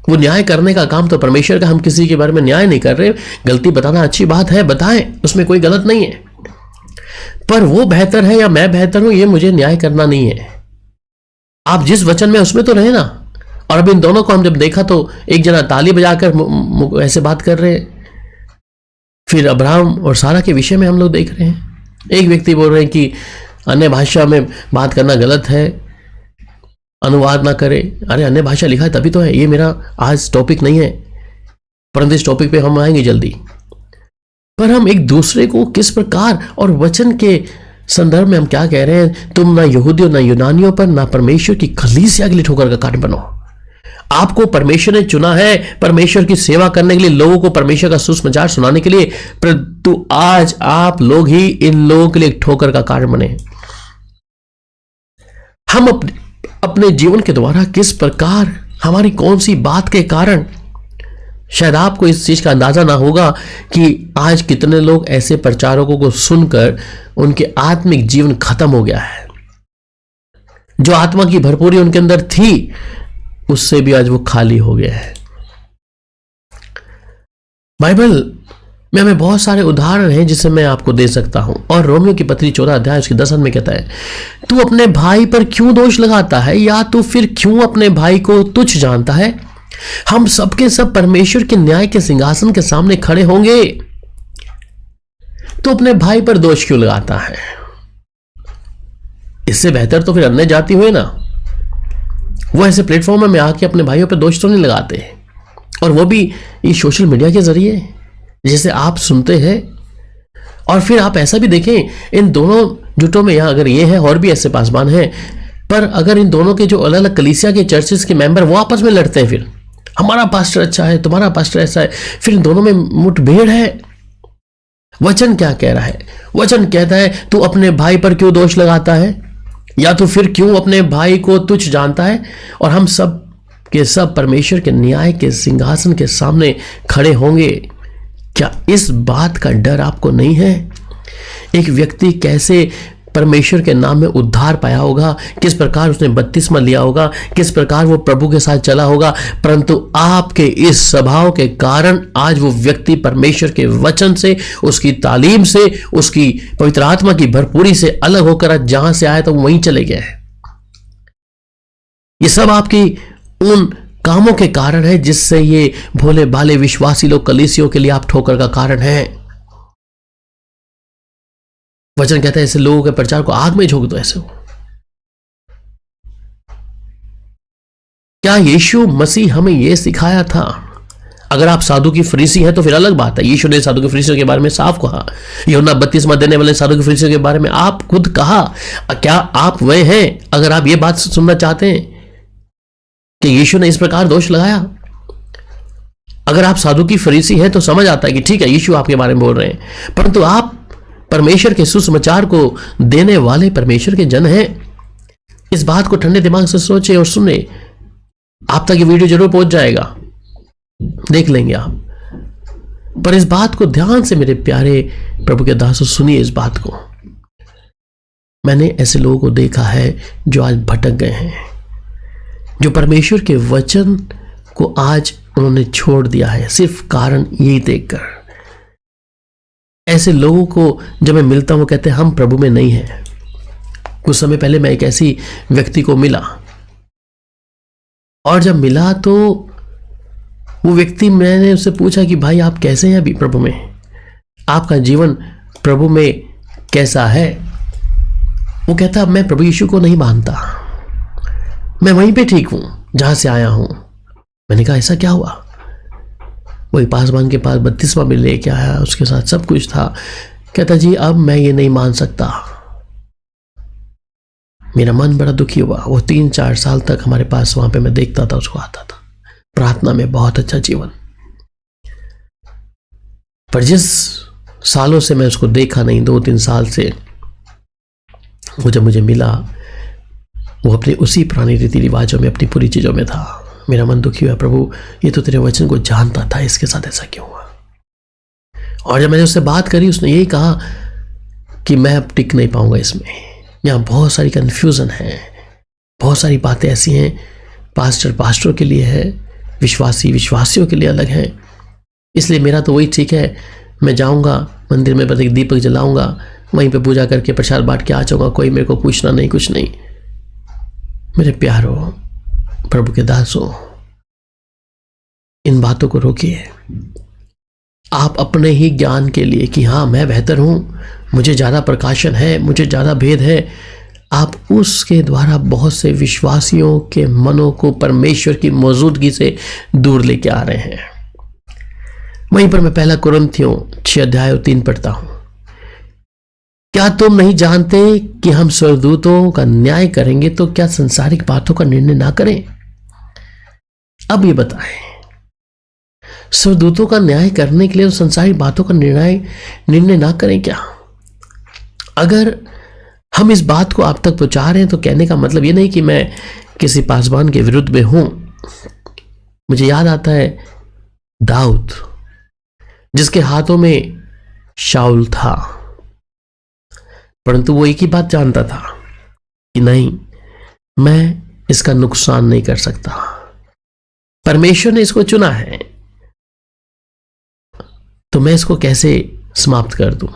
A: वो न्याय करने का काम तो परमेश्वर का, हम किसी के बारे में न्याय नहीं कर रहे। गलती बताना अच्छी बात है, बताएं, उसमें कोई गलत नहीं है। पर वो बेहतर है या मैं बेहतर हूं, ये मुझे न्याय करना नहीं है। आप जिस वचन में उसमें तो रहे ना। और अब इन दोनों को हम जब देखा तो एक जना ताली बजाकर ऐसे बात कर रहे हैं, फिर अब्राहम और सारा के विषय में हम लोग देख रहे हैं। एक व्यक्ति बोल रहे हैं कि अन्य भाषा में बात करना गलत है, अनुवाद ना करे। अरे अन्य भाषा लिखा है तभी तो है। ये मेरा आज टॉपिक नहीं है, परंतु इस टॉपिक पे हम आएंगे जल्दी। पर हम एक दूसरे को किस प्रकार और वचन के संदर्भ में हम क्या कह रहे हैं, तुम ना यहूदियों ना यूनानियों पर ना परमेश्वर की कलीसिया के लिए ठोकर का कारण बनो। आपको परमेश्वर ने चुना है परमेश्वर की सेवा करने के लिए, लोगों को परमेश्वर का सुसमाचार सुनाने के लिए, परंतु आज आप लोग ही इन लोगों के लिए ठोकर का कारण बने। हम अपने जीवन के द्वारा किस प्रकार, हमारी कौन सी बात के कारण, शायद आपको इस चीज का अंदाजा ना होगा कि आज कितने लोग ऐसे प्रचारकों को सुनकर उनके आत्मिक जीवन खत्म हो गया है। जो आत्मा की भरपूरी उनके अंदर थी, उससे भी आज वो खाली हो गया है। बाइबल में हमें बहुत सारे उदाहरण हैं जिसे मैं आपको दे सकता हूं। और रोमियो की पत्री 14 अध्याय उसके 10 में कहता है, तू अपने भाई पर क्यों दोष लगाता है, या तू फिर क्यों अपने भाई को तुच्छ जानता है? हम सबके सब परमेश्वर के न्याय के सिंहासन के सामने खड़े होंगे। तो अपने भाई पर दोष क्यों लगाता है? इससे बेहतर तो फिर अन्य जाति हुए ना। वो ऐसे प्लेटफॉर्म में आके अपने भाइयों पर दोष तो नहीं लगाते, और वो भी ये सोशल मीडिया के जरिए, जैसे आप सुनते हैं। और फिर आप ऐसा भी देखें, इन दोनों जुटों में, यहाँ अगर ये है और भी ऐसे पासवान हैं, पर अगर इन दोनों के जो अलग अलग कलीसिया के चर्चेस के मेंबर वो आपस में लड़ते हैं, फिर हमारा पास्टर अच्छा है, तुम्हारा पास्टर ऐसा है, फिर इन दोनों में मुठभेड़ है। वचन क्या कह रहा है? वचन कहता है तू अपने भाई पर क्यों दोष लगाता है, या तो फिर क्यों अपने भाई को तुच्छ जानता है। और हम सब के सब परमेश्वर के न्याय के सिंहासन के सामने खड़े होंगे। क्या इस बात का डर आपको नहीं है? एक व्यक्ति कैसे परमेश्वर के नाम में उद्धार पाया होगा, किस प्रकार उसने बपतिस्मा लिया होगा, किस प्रकार वो प्रभु के साथ चला होगा, परंतु आपके इस स्वभाव के कारण आज वो व्यक्ति परमेश्वर के वचन से, उसकी तालीम से, उसकी पवित्र आत्मा की भरपूरी से अलग होकर आज जहां से आया था वो वहीं चले गए हैं। ये सब आपकी उन कामों के कारण है जिससे ये भोले भाले विश्वासी लोग कलीसियों के लिए आप ठोकर का कारण है। वचन कहता है ऐसे लोगों के प्रचार को आग में झोंक दो। ऐसे हो क्या यीशु मसीह हमें यह सिखाया था? अगर आप साधु की फरीसी हैं तो फिर अलग बात है। यीशु ने साधु की फरीसियों के बारे में साफ कहा, यूहन्ना बपतिस्मा देने वाले साधु की फरीसियों के बारे में आप खुद कहा। क्या आप वह हैं? अगर आप ये बात सुनना चाहते हैं कि यीशु ने इस प्रकार दोष लगाया, अगर आप साधु की फरीसी हैं तो समझ आता है कि ठीक है यीशु आपके बारे में बोल रहे हैं, परंतु आप परमेश्वर के सुसमाचार को देने वाले परमेश्वर के जन हैं। इस बात को ठंडे दिमाग से सोचे और सुने। आप तक ये वीडियो जरूर पहुंच जाएगा, देख लेंगे आप। पर इस बात को ध्यान से मेरे प्यारे प्रभु के दासों सुनिए इस बात को। मैंने ऐसे लोगों को देखा है जो आज भटक गए हैं, जो परमेश्वर के वचन को आज उन्होंने छोड़ दिया है सिर्फ कारण यही देखकर। ऐसे लोगों को जब मैं मिलता हूं वो कहते हैं हम प्रभु में नहीं हैं। कुछ समय पहले मैं एक ऐसी व्यक्ति को मिला और जब मिला तो वो व्यक्ति, मैंने उससे पूछा कि भाई आप कैसे हैं अभी प्रभु में, आपका जीवन प्रभु में कैसा है? वो कहता मैं प्रभु यीशु को नहीं मानता, मैं वहीं पे ठीक हूं जहां से आया हूं। मैंने कहा ऐसा क्या हुआ? वही पासवान के पास बपतिस्मा में लेके आया, उसके साथ सब कुछ था। कहता जी अब मैं ये नहीं मान सकता। मेरा मन बड़ा दुखी हुआ। वो 3-4 साल तक हमारे पास वहां पे मैं देखता था, उसको आता था, प्रार्थना में बहुत अच्छा जीवन। पर जिस सालों से मैं उसको देखा नहीं, 2-3 साल से, वो जब मुझे मिला वो अपने उसी पुरानी रीति रिवाजों में, अपनी पूरी चीजों में था। मेरा मन दुखी हुआ, प्रभु ये तो तेरे वचन को जानता था, इसके साथ ऐसा क्यों हुआ? और जब मैंने उससे बात करी उसने यही कहा कि मैं अब टिक नहीं पाऊंगा इसमें, यहाँ बहुत सारी कन्फ्यूजन है, बहुत सारी बातें ऐसी हैं, पास्टरों के लिए है, विश्वासियों के लिए अलग है, इसलिए मेरा तो वही ठीक है, मैं जाऊंगा मंदिर में, बस एक दीपक जलाऊंगा, वहीं पे पूजा करके प्रसाद बांट के आ जाऊंगा, कोई मेरे को पूछना नहीं, कुछ नहीं। मेरे प्यारो प्रभु के दासों, इन बातों को रोकिए। आप अपने ही ज्ञान के लिए कि हाँ मैं बेहतर हूं, मुझे ज्यादा प्रकाशन है, मुझे ज्यादा भेद है, आप उसके द्वारा बहुत से विश्वासियों के मनों को परमेश्वर की मौजूदगी से दूर लेके आ रहे हैं। वहीं पर मैं 1 कुरिन्थियों 6:3 पढ़ता हूं, क्या तुम नहीं जानते कि हम स्वर्गदूतों का न्याय करेंगे तो क्या संसारिक बातों का निर्णय ना करें? अब ये बताएं, स्वर्गदूतों का न्याय करने के लिए तो संसारिक बातों का निर्णय ना करें क्या? अगर हम इस बात को आप तक पहुंचा रहे हैं तो कहने का मतलब ये नहीं कि मैं किसी पासवान के विरुद्ध में हूं। मुझे याद आता है दाऊद, जिसके हाथों में शाऊल था, परंतु वो एक ही बात जानता था कि नहीं, मैं इसका नुकसान नहीं कर सकता, परमेश्वर ने इसको चुना है, तो मैं इसको कैसे समाप्त कर दूं?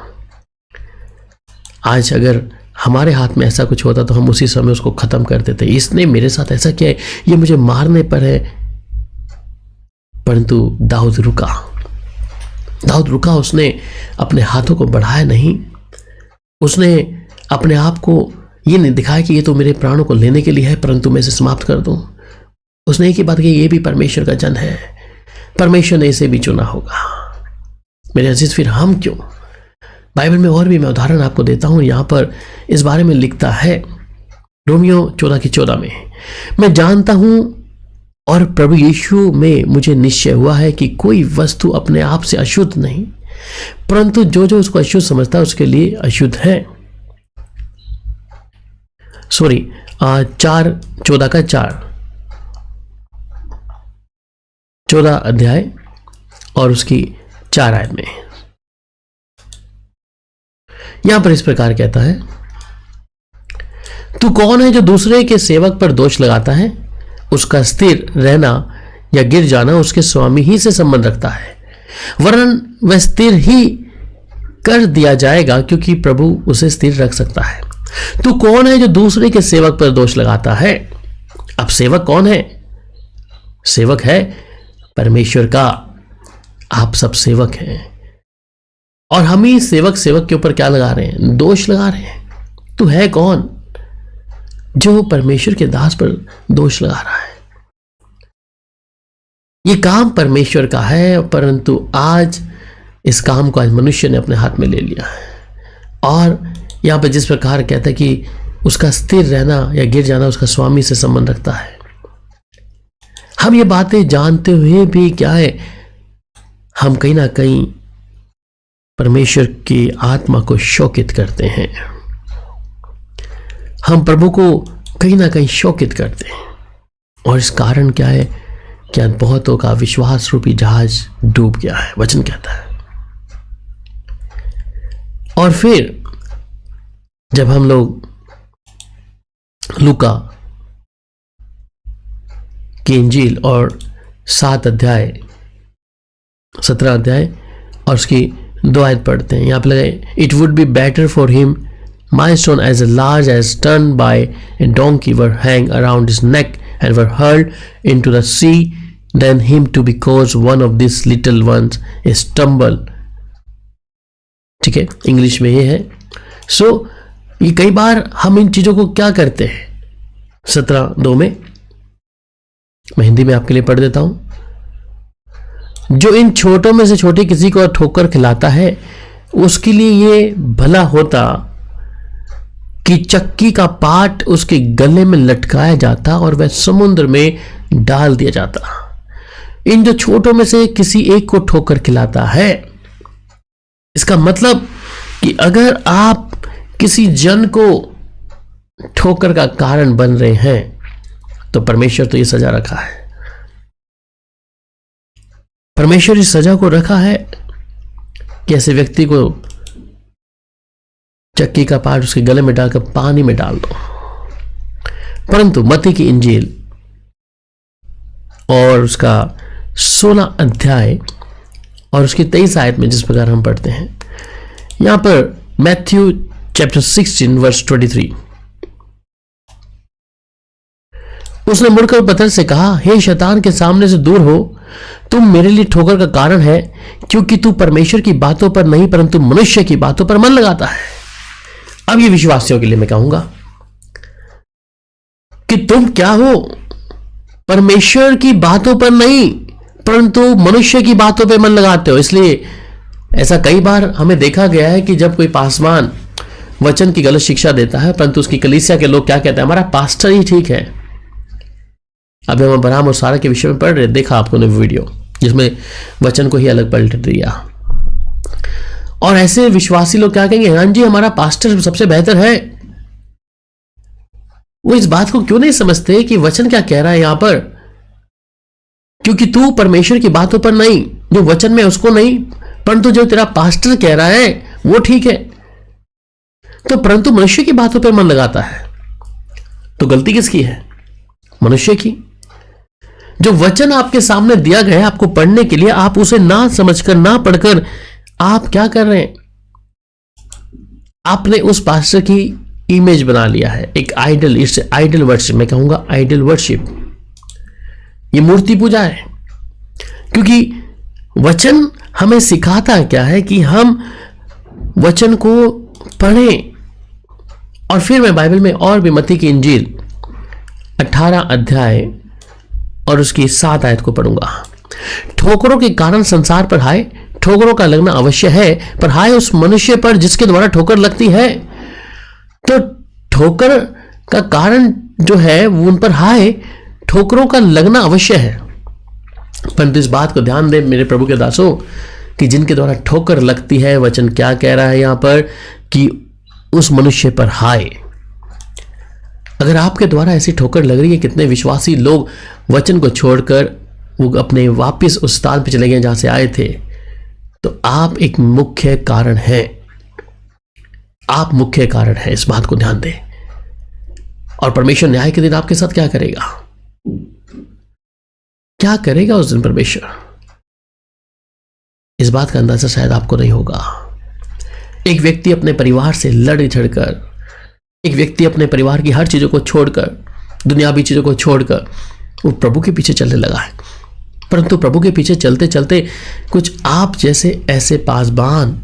A: आज अगर हमारे हाथ में ऐसा कुछ होता तो हम उसी समय उसको खत्म कर देते। इसने मेरे साथ ऐसा किया है, ये मुझे मारने पर है, परंतु दाऊद रुका, उसने अपने हाथों को बढ़ाया नहीं, उसने अपने आप को ये नहीं दिखाया कि ये तो मेरे प्राणों को लेने के लिए है, परंतु मैं इसे समाप्त कर दूं। उसने एक ही बात कही, ये भी परमेश्वर का जन है, परमेश्वर ने इसे भी चुना होगा। मेरे अजीज, फिर हम क्यों? बाइबल में और भी मैं उदाहरण आपको देता हूं। यहां पर इस बारे में लिखता है रोमियो 14:14 में, मैं जानता हूं और प्रभु यीशु में मुझे निश्चय हुआ है कि कोई वस्तु अपने आप से अशुद्ध नहीं, परंतु जो जो उसको अशुद्ध समझता है उसके लिए अशुद्ध है। 4:14 14 अध्याय और उसकी 4 आयत में यहां पर इस प्रकार कहता है, तू कौन है जो दूसरे के सेवक पर दोष लगाता है? उसका स्थिर रहना या गिर जाना उसके स्वामी ही से संबंध रखता है, वरन वह स्थिर ही कर दिया जाएगा क्योंकि प्रभु उसे स्थिर रख सकता है। तू कौन है जो दूसरे के सेवक पर दोष लगाता है? अब सेवक कौन है? सेवक है परमेश्वर का। आप सब सेवक हैं और हम ही सेवक के ऊपर क्या लगा रहे हैं? दोष लगा रहे हैं। तू है कौन जो परमेश्वर के दास पर दोष लगा रहा है? यह काम परमेश्वर का है, परंतु आज इस काम को आज मनुष्य ने अपने हाथ में ले लिया है। और यहां पर जिस प्रकार कहता है कि उसका स्थिर रहना या गिर जाना उसका स्वामी से संबंध रखता है, हम ये बातें जानते हुए भी क्या है, हम कहीं ना कहीं परमेश्वर की आत्मा को शोकित करते हैं। हम प्रभु को कहीं ना कहीं शोकित करते हैं और इस कारण क्या है कि आज बहुतों का विश्वास रूपी जहाज डूब गया है, वचन कहता है। और फिर जब हम लोग लूका की इंजील और 17 अध्याय और उसकी 2 आयत पढ़ते हैं, यहां पे लगे, it would be better for him my stone as large as turn by a donkey were hang around his neck and were hurled into the sea then him to because one of this little ones is stumble. ठीक है, English में ये है। सो ये कई बार हम इन चीजों को क्या करते हैं। 17:2 में मैं हिंदी में आपके लिए पढ़ देता हूं, जो इन छोटों में से छोटे किसी को ठोकर खिलाता है उसके लिए ये भला होता कि चक्की का पाट उसके गले में लटकाया जाता और वह समुद्र में डाल दिया जाता। इन जो छोटों में से किसी एक को ठोकर खिलाता है, इसका मतलब कि अगर आप किसी जन को ठोकर का कारण बन रहे हैं तो परमेश्वर तो ये सजा रखा है। परमेश्वर इस सजा को रखा है कि ऐसे व्यक्ति को चक्की का पाट उसके गले में डालकर पानी में डाल दो। परंतु मत्ती की इंजील और उसका 16 अध्याय और उसकी 23 आयत में जिस प्रकार हम पढ़ते हैं, यहां पर मैथ्यू चैप्टर 16 वर्स 23, उसने मुड़कर पतरस से कहा, हे शैतान के सामने से दूर हो, तुम मेरे लिए ठोकर का कारण है, क्योंकि तू परमेश्वर की बातों पर नहीं परंतु मनुष्य की बातों पर मन लगाता है। अब ये विश्वासियों के लिए मैं कहूंगा कि तुम क्या हो, परमेश्वर की बातों पर नहीं परंतु मनुष्य की बातों पर मन लगाते हो। इसलिए ऐसा कई बार हमें देखा गया है कि जब कोई पासवान वचन की गलत शिक्षा देता है, परंतु उसकी कलीसिया के लोग क्या कहते हैं, हमारा पास्टर ही ठीक है। अब हम अब्राहम और सारा के विषय में पढ़ रहे, देखा आपको ने वीडियो जिसमें वचन को ही अलग पलट दिया। और ऐसे विश्वासी लोग क्या कहेंगे, हाँ जी हमारा पास्टर सबसे बेहतर है। वो इस बात को क्यों नहीं समझते कि वचन क्या कह रहा है यहां पर, क्योंकि तू परमेश्वर की बातों पर नहीं, जो वचन में उसको नहीं, परंतु जो तेरा पास्टर कह रहा है वो ठीक है, तो परंतु मनुष्य की बातों पर मन लगाता है। तो गलती किसकी है? मनुष्य की। जो वचन आपके सामने दिया गया है आपको पढ़ने के लिए, आप उसे ना समझकर ना पढ़कर आप क्या कर रहे हैं, आपने उस पास्टर की इमेज बना लिया है, एक आइडल। इट्स आइडल वर्शिप, मैं कहूंगा आइडल वर्शिप। ये मूर्ति पूजा है, क्योंकि वचन हमें सिखाता क्या है कि हम वचन को पढ़ें। और फिर मैं बाइबल में और भी मत्ती की इंजील 18 अध्याय और उसकी 7 आयत को पढ़ूंगा। ठोकरों के कारण संसार पर हाय, ठोकरों का लगना अवश्य है, पर हाय उस मनुष्य पर जिसके द्वारा ठोकर लगती है। तो ठोकर का कारण जो है वो उन पर हाय, ठोकरों का लगना अवश्य है। परंतु इस बात को ध्यान दें मेरे प्रभु के दासों कि जिनके द्वारा ठोकर लगती है, वचन क्या कह रहा है यहां पर कि उस मनुष्य पर हाय। अगर आपके द्वारा ऐसी ठोकर लग रही है, कितने विश्वासी लोग वचन को छोड़कर वो अपने वापस उस स्थान पर चले गए जहां से आए थे, तो आप एक मुख्य कारण है, आप मुख्य कारण है। इस बात को ध्यान दें। और परमेश्वर न्याय के दिन आपके साथ क्या करेगा, क्या करेगा उस दिन परमेश्वर, इस बात का अंदाजा शायद आपको नहीं होगा। एक व्यक्ति अपने परिवार से लड़ झड़कर, एक व्यक्ति अपने परिवार की हर चीजों को छोड़कर, दुनियावी चीजों को छोड़कर वो प्रभु के पीछे चलने लगा है। परंतु प्रभु के पीछे चलते चलते कुछ आप जैसे ऐसे पासबान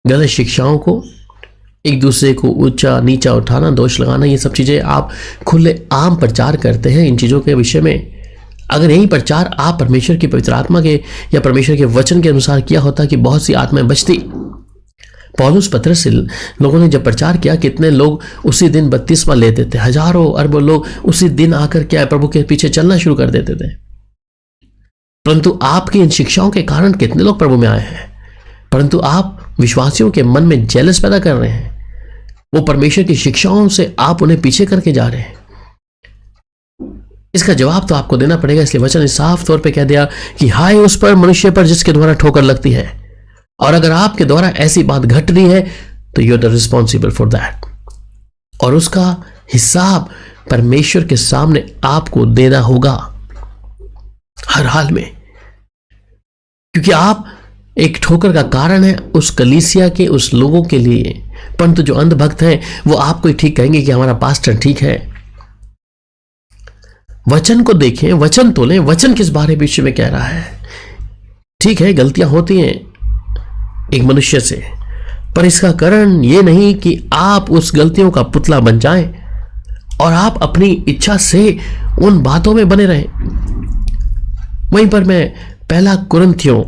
A: गलत शिक्षाओं को, एक दूसरे को ऊंचा नीचा उठाना, दोष लगाना, ये सब चीजें आप खुले आम प्रचार करते हैं। इन चीजों के विषय में अगर यही प्रचार आप परमेश्वर की पवित्र आत्मा के या परमेश्वर के वचन के अनुसार किया होता कि बहुत सी आत्माएं बचती। पौलुस पत्रस से लोगों ने जब प्रचार किया, कितने लोग उसी दिन बपतिस्मा लेते थे, हजारों अरबों लोग उसी दिन आकर क्या प्रभु के पीछे चलना शुरू कर देते थे। परंतु आपकी इन शिक्षाओं के कारण कितने लोग प्रभु में आए हैं। परंतु आप विश्वासियों के मन में जेलस पैदा कर रहे हैं, वो परमेश्वर की शिक्षाओं से आप उन्हें पीछे करके जा रहे हैं। इसका जवाब तो आपको देना पड़ेगा। इसलिए वचन ने साफ तौर पे कह दिया कि हाय उस पर मनुष्य पर जिसके द्वारा ठोकर लगती है। और अगर आपके द्वारा ऐसी बात घट रही है तो you are the responsible for that, और उसका हिसाब परमेश्वर के सामने आपको देना होगा हर हाल में, क्योंकि आप एक ठोकर का कारण है उस कलीसिया के, उस लोगों के लिए। परंतु जो अंधभक्त हैं वो आपको ही ठीक कहेंगे कि हमारा पास्टर ठीक है। वचन को देखें, वचन तोलें, वचन किस बारे विषय में कह रहा है। ठीक है, गलतियां होती हैं एक मनुष्य से, पर इसका कारण यह नहीं कि आप उस गलतियों का पुतला बन जाएं और आप अपनी इच्छा से उन बातों में बने रहें। वहीं पर मैं पहला कुरिन्थियों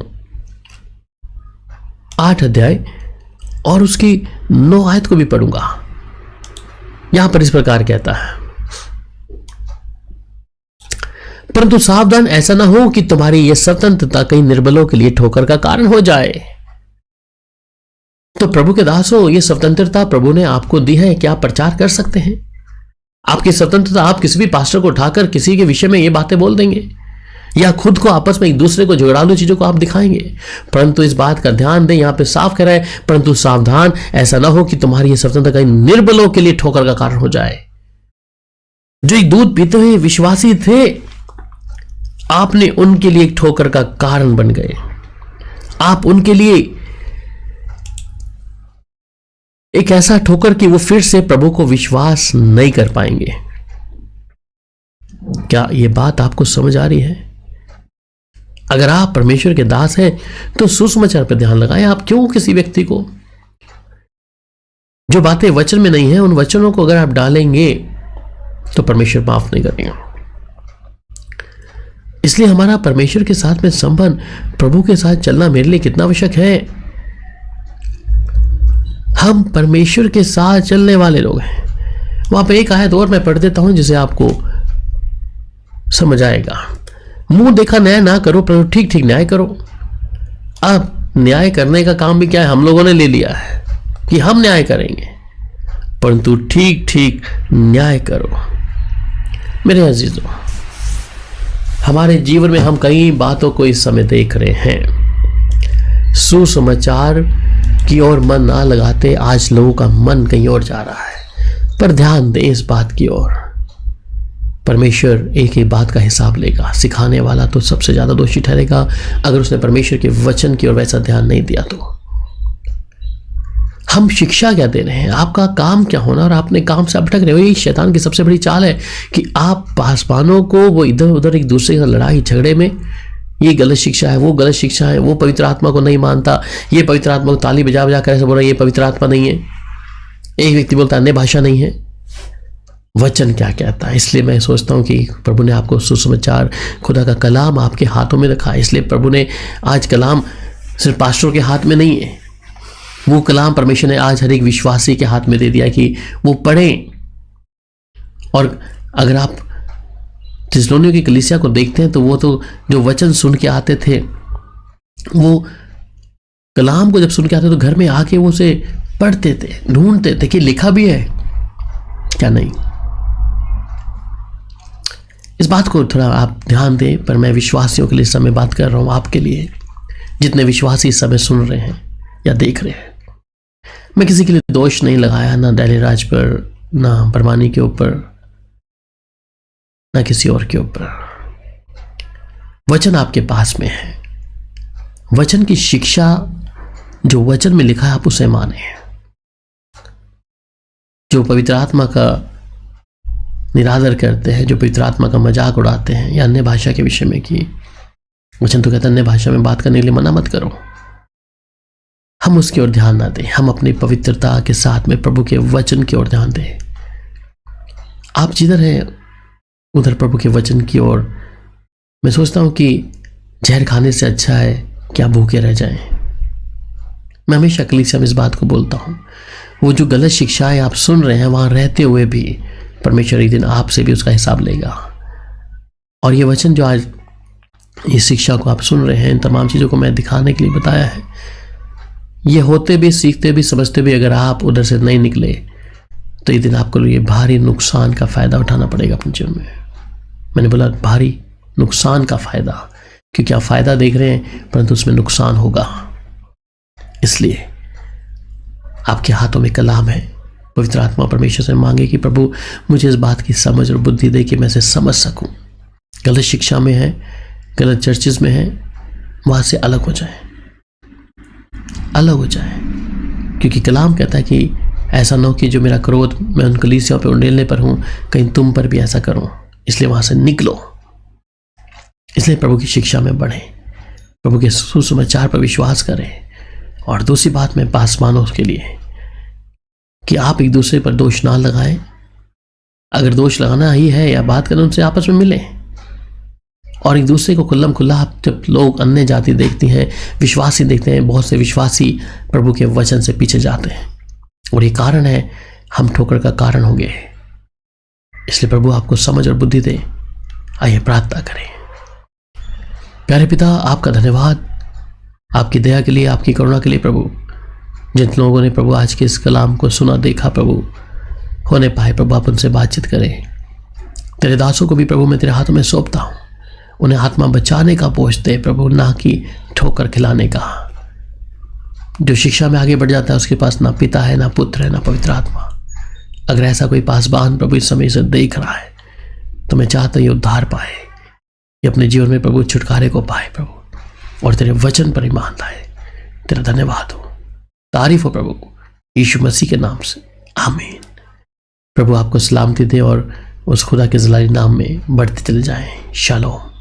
A: 8 अध्याय और उसकी 9 आयत को भी पढ़ूंगा। यहां पर इस प्रकार कहता है, परंतु सावधान ऐसा ना हो कि तुम्हारी यह स्वतंत्रता कई निर्बलों के लिए ठोकर का कारण हो जाए। तो प्रभु के दासों, यह स्वतंत्रता प्रभु ने आपको दी है कि आप प्रचार कर सकते हैं। आपकी स्वतंत्रता, आप किसी भी पास्टर को उठाकर किसी के विषय में ये बातें बोल देंगे या खुद को आपस में एक दूसरे को झगड़ालू चीजों को आप दिखाएंगे। परंतु इस बात का ध्यान दें, यहां पे साफ कह रहा है, परंतु सावधान ऐसा ना हो कि तुम्हारी यह स्वतंत्रता कई निर्बलों के लिए ठोकर का कारण हो जाए। जो एक दूध पीते हुए विश्वासी थे, आपने उनके लिए एक ठोकर का कारण बन गए। आप उनके लिए एक ऐसा ठोकर कि वो फिर से प्रभु को विश्वास नहीं कर पाएंगे। क्या यह बात आपको समझ आ रही है? अगर आप परमेश्वर के दास हैं तो सुसमाचार पर ध्यान लगाएं। आप क्यों किसी व्यक्ति को, जो बातें वचन में नहीं है, उन वचनों को अगर आप डालेंगे तो परमेश्वर माफ नहीं करेंगे। इसलिए हमारा परमेश्वर के साथ में संबंध, प्रभु के साथ चलना मेरे लिए कितना आवश्यक है। हम परमेश्वर के साथ चलने वाले लोग हैं। वहां पे एक आयत और मैं पढ़ देता हूं जिसे आपको समझ आएगा। मुंह देखा न्याय ना करो, परंतु ठीक ठीक न्याय करो। अब न्याय करने का काम भी क्या है, हम लोगों ने ले लिया है कि हम न्याय करेंगे, परंतु ठीक ठीक न्याय करो। मेरे अजीजों, हमारे जीवन में हम कई बातों को इस समय देख रहे हैं। सुसमाचार की ओर मन ना लगाते आज लोगों का मन कहीं और जा रहा है। पर ध्यान दें इस बात की ओर, परमेश्वर एक ही बात का हिसाब लेगा। सिखाने वाला तो सबसे ज्यादा दोषी ठहरेगा अगर उसने परमेश्वर के वचन की ओर वैसा ध्यान नहीं दिया। तो हम शिक्षा क्या दे रहे हैं, आपका काम क्या होना, और आपने काम से भटक रहे हो। यही शैतान की सबसे बड़ी चाल है कि आप पासवानों को वो इधर उधर एक दूसरे के लड़ाई झगड़े में, ये गलत शिक्षा है, वो गलत शिक्षा है, वो पवित्र आत्मा को नहीं मानता, ये पवित्र आत्मा को ताली बजा बजा कर ऐसे बोल रहा है ये पवित्र आत्मा नहीं है। एक व्यक्ति बोलता अन्य भाषा नहीं है। वचन क्या कहता है। इसलिए मैं सोचता हूँ कि प्रभु ने आपको सुसमाचार, खुदा का कलाम आपके हाथों में रखा है। इसलिए प्रभु ने आज कलाम सिर्फ पास्टर के हाथ में नहीं है, वो कलाम परमेश्वर ने आज हर एक विश्वासी के हाथ में दे दिया कि वो पढ़ें। और अगर आप थिस्सलुनीकियों की कलीसिया को देखते हैं तो वो तो जो वचन सुन के आते थे, वो कलाम को जब सुन के आते तो घर में आके वो उसे पढ़ते थे, ढूंढते थे कि लिखा भी है क्या नहीं। इस बात को थोड़ा आप ध्यान दें। पर मैं विश्वासियों के लिए इस समय बात कर रहा हूं, आपके लिए जितने विश्वासी इस समय सुन रहे हैं या देख रहे हैं। मैं किसी के लिए दोष नहीं लगाया, ना डैली राज पर, ना परमानी के ऊपर, ना किसी और के ऊपर। वचन आपके पास में है, वचन की शिक्षा जो वचन में लिखा है आप उसे माने। जो पवित्र आत्मा का निरादर करते हैं, जो पवित्र आत्मा का मजाक उड़ाते हैं या अन्य भाषा के विषय में, कि वचन तो कहता है अन्य भाषा में बात करने के लिए मना मत करो, हम उसकी ओर ध्यान ना दें। हम अपनी पवित्रता के साथ में प्रभु के वचन की ओर ध्यान दें। आप जिधर हैं उधर प्रभु के वचन की ओर। मैं सोचता हूं कि जहर खाने से अच्छा है कि आप भूखे रह जाएं। मैं हमेशा कलीसिया में इस बात को बोलता हूं, वो जो गलत शिक्षाएं आप सुन रहे हैं वहां रहते हुए भी परमेश्वर एक दिन आपसे भी उसका हिसाब लेगा। और ये वचन जो आज इस शिक्षा को आप सुन रहे हैं, इन तमाम चीज़ों को मैं दिखाने के लिए बताया है, ये होते भी, सीखते भी, समझते भी अगर आप उधर से नहीं निकले तो एक दिन आपको ये भारी नुकसान का फ़ायदा उठाना पड़ेगा अपने जीवन में। मैंने बोला भारी नुकसान का फ़ायदा, क्योंकि आप फ़ायदा देख रहे हैं परंतु उसमें नुकसान होगा। इसलिए आपके हाथों में कलाम है, पवित्र आत्मा परमेश्वर से मांगे कि प्रभु मुझे इस बात की समझ और बुद्धि दे कि मैं इसे समझ सकूं। गलत शिक्षा में है, गलत चर्चेज में है, वहाँ से अलग हो जाए, अलग हो जाए। क्योंकि कलाम कहता है कि ऐसा न हो कि जो मेरा क्रोध मैं उन कलीसियाओं पर उंडेलने पर हूँ, कहीं तुम पर भी ऐसा करूँ। इसलिए वहाँ से निकलो। इसलिए प्रभु की शिक्षा में बढ़ें, प्रभु के सुसमाचार पर विश्वास करें। और दूसरी बात मैं पासवानों के लिए कि आप एक दूसरे पर दोष ना लगाएं। अगर दोष लगाना ही है या बात करना, उनसे आपस में मिलें और एक दूसरे को खुल्लम खुल्ला। आप जब लोग अन्य जाति देखती हैं, विश्वासी देखते हैं, बहुत से विश्वासी प्रभु के वचन से पीछे जाते हैं और ये कारण है हम ठोकर का कारण हो गए। इसलिए प्रभु आपको समझ और बुद्धि दे। आइए प्रार्थना करें। प्यारे पिता, आपका धन्यवाद आपकी दया के लिए, आपकी करुणा के लिए प्रभु। जिन लोगों ने प्रभु आज के इस कलाम को सुना, देखा, प्रभु होने पाए, प्रभु आप उनसे बातचीत करें। तेरे दासों को भी प्रभु मैं तेरे हाथों में सौंपता हूँ। उन्हें आत्मा बचाने का बोझ दे प्रभु, ना कि ठोकर खिलाने का। जो शिक्षा में आगे बढ़ जाता है उसके पास ना पिता है, ना पुत्र है, ना पवित्र आत्मा। अगर ऐसा कोई पासवान प्रभु इस समय से देख रहा है तो मैं चाहता हूँ ये उद्धार पाए, ये अपने जीवन में प्रभु छुटकारे को पाए प्रभु, और तेरे वचन पर ईमान लाए। तेरा धन्यवाद हो, तारीफ हो प्रभु, यीशु मसीह के नाम से, आमीन। प्रभु आपको सलामती दे और उस खुदा के जलाली नाम में बढ़ते चले जाएं। शालोम।